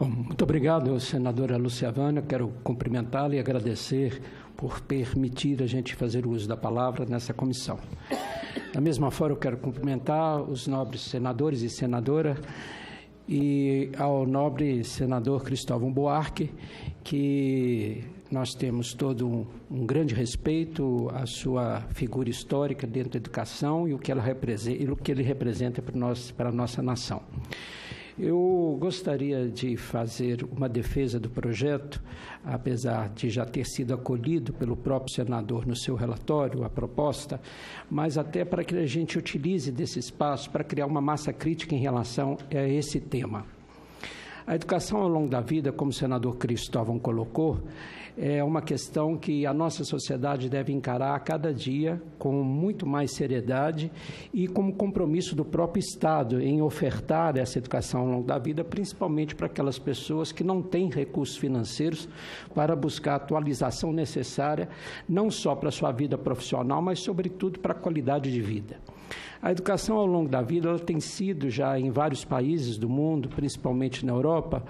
Bom, muito obrigado, senadora Lúcia Vânia. Quero cumprimentá-la e agradecer por permitir a gente fazer o uso da palavra nessa comissão. Da mesma forma, eu quero cumprimentar os nobres senadores e senadora e ao nobre senador Cristóvão Buarque, que nós temos todo um grande respeito à sua figura histórica dentro da educação e o que ele representa para a nossa nação. Eu gostaria de fazer uma defesa do projeto, apesar de já ter sido acolhido pelo próprio senador no seu relatório, a proposta, mas até para que a gente utilize desse espaço para criar uma massa crítica em relação a esse tema. A educação ao longo da vida, como o senador Cristóvão colocou, é uma questão que a nossa sociedade deve encarar a cada dia com muito mais seriedade e como compromisso do próprio Estado em ofertar essa educação ao longo da vida, principalmente para aquelas pessoas que não têm recursos financeiros para buscar a atualização necessária, não só para a sua vida profissional, mas, sobretudo, para a qualidade de vida. A educação ao longo da vida ela tem sido já em vários países do mundo, principalmente na Europa,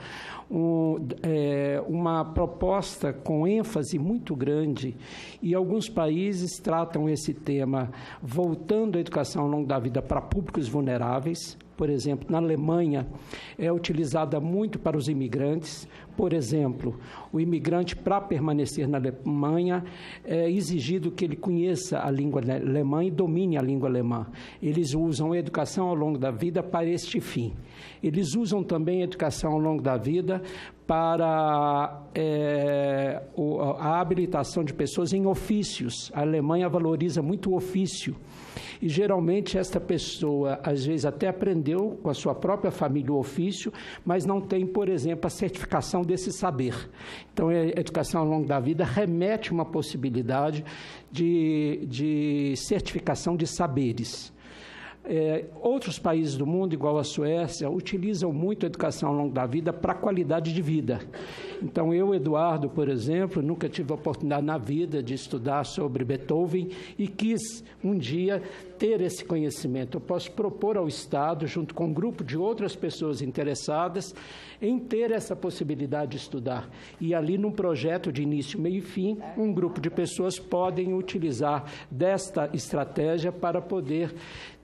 uma proposta com ênfase muito grande, e alguns países tratam esse tema voltando a educação ao longo da vida para públicos vulneráveis. Por exemplo, na Alemanha é utilizada muito para os imigrantes. Por exemplo, o imigrante, para permanecer na Alemanha, é exigido que ele conheça a língua alemã e domine a língua alemã. Eles usam a educação ao longo da vida para este fim. Eles usam também a educação ao longo da vida para a habilitação de pessoas em ofícios. A Alemanha valoriza muito o ofício. E, geralmente, esta pessoa, às vezes, até aprendeu com a sua própria família o ofício, mas não tem, por exemplo, a certificação desse saber. Então, a educação ao longo da vida remete a uma possibilidade de certificação de saberes. Outros países do mundo, igual a Suécia, utilizam muito a educação ao longo da vida para a qualidade de vida. Então, eu, Eduardo, por exemplo, nunca tive a oportunidade na vida de estudar sobre Beethoven e quis um dia ter esse conhecimento. Eu posso propor ao Estado, junto com um grupo de outras pessoas interessadas, em ter essa possibilidade de estudar. E ali, num projeto de início, meio e fim, um grupo de pessoas podem utilizar desta estratégia para poder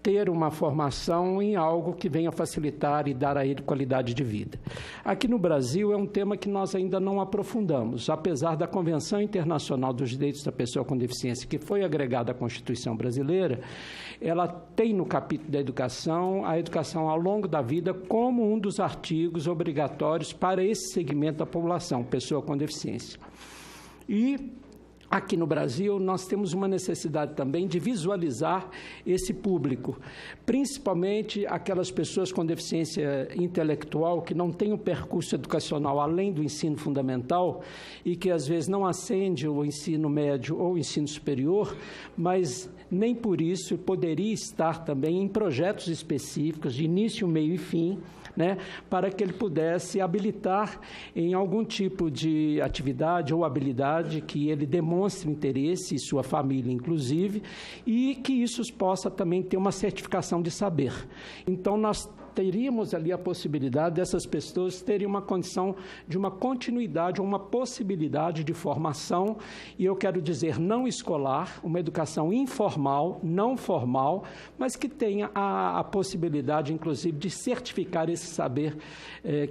ter uma formação em algo que venha facilitar e dar a ele qualidade de vida. Aqui no Brasil é um tema que nós ainda não aprofundamos, apesar da Convenção Internacional dos Direitos da Pessoa com Deficiência, que foi agregada à Constituição brasileira, ela tem no capítulo da educação a educação ao longo da vida como um dos artigos obrigatórios para esse segmento da população, pessoa com deficiência. E aqui no Brasil, nós temos uma necessidade também de visualizar esse público, principalmente aquelas pessoas com deficiência intelectual que não têm um percurso educacional além do ensino fundamental e que, às vezes, não ascende o ensino médio ou o ensino superior, mas nem por isso poderia estar também em projetos específicos de início, meio e fim, para que ele pudesse habilitar em algum tipo de atividade ou habilidade que ele demonstre interesse, e sua família inclusive, e que isso possa também ter uma certificação de saber. Então, nós teríamos ali a possibilidade dessas pessoas terem uma condição de uma continuidade, uma possibilidade de formação, e eu quero dizer não escolar, uma educação informal, não formal, mas que tenha a possibilidade, inclusive, de certificar esse saber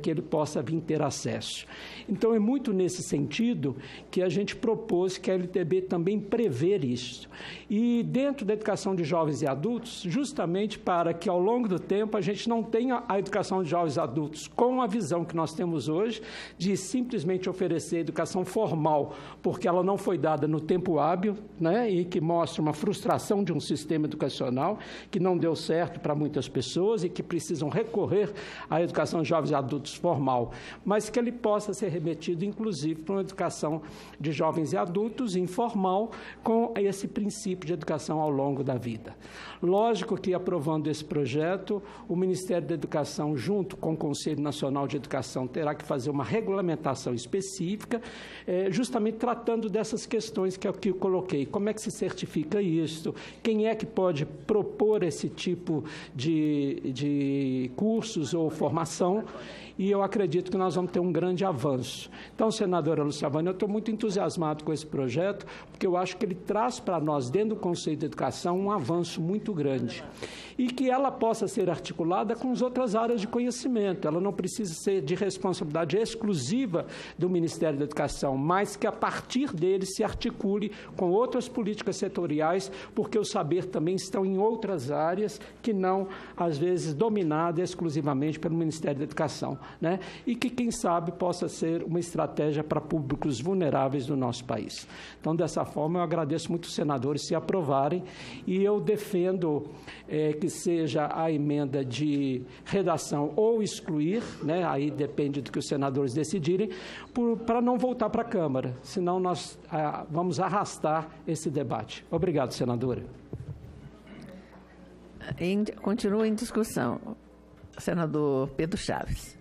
que ele possa vir ter acesso. Então, é muito nesse sentido que a gente propôs que a LTB também prever isso. E dentro da educação de jovens e adultos, justamente para que, ao longo do tempo, a gente não tenha a educação de jovens e adultos com a visão que nós temos hoje de simplesmente oferecer educação formal, porque ela não foi dada no tempo hábil, e que mostra uma frustração de um sistema educacional que não deu certo para muitas pessoas e que precisam recorrer à educação de jovens e adultos formal, mas que ele possa ser remetido, inclusive, para uma educação de jovens e adultos informal, com esse princípio de educação ao longo da vida. Lógico que, aprovando esse projeto, o Ministério da Educação, junto com o Conselho Nacional de Educação, terá que fazer uma regulamentação específica, justamente tratando dessas questões que eu coloquei. Como é que se certifica isso? Quem é que pode propor esse tipo de cursos ou formação? e eu acredito que nós vamos ter um grande avanço. Então, senadora Luciavânia, eu estou muito entusiasmado com esse projeto, porque eu acho que ele traz para nós, dentro do conceito de educação, um avanço muito grande. E que ela possa ser articulada com as outras áreas de conhecimento. Ela não precisa ser de responsabilidade exclusiva do Ministério da Educação, mas que a partir dele se articule com outras políticas setoriais, porque o saber também estão em outras áreas que não, às vezes, dominadas exclusivamente pelo Ministério da Educação, né? E que, quem sabe, possa ser uma estratégia para públicos vulneráveis do nosso país. Então, dessa forma, eu agradeço muito os senadores se aprovarem e eu defendo que seja a emenda de redação ou excluir, né? Aí depende do que os senadores decidirem, para não voltar para a Câmara, senão nós vamos arrastar esse debate. Obrigado, senadora. Continua em discussão. Senador Pedro Chaves.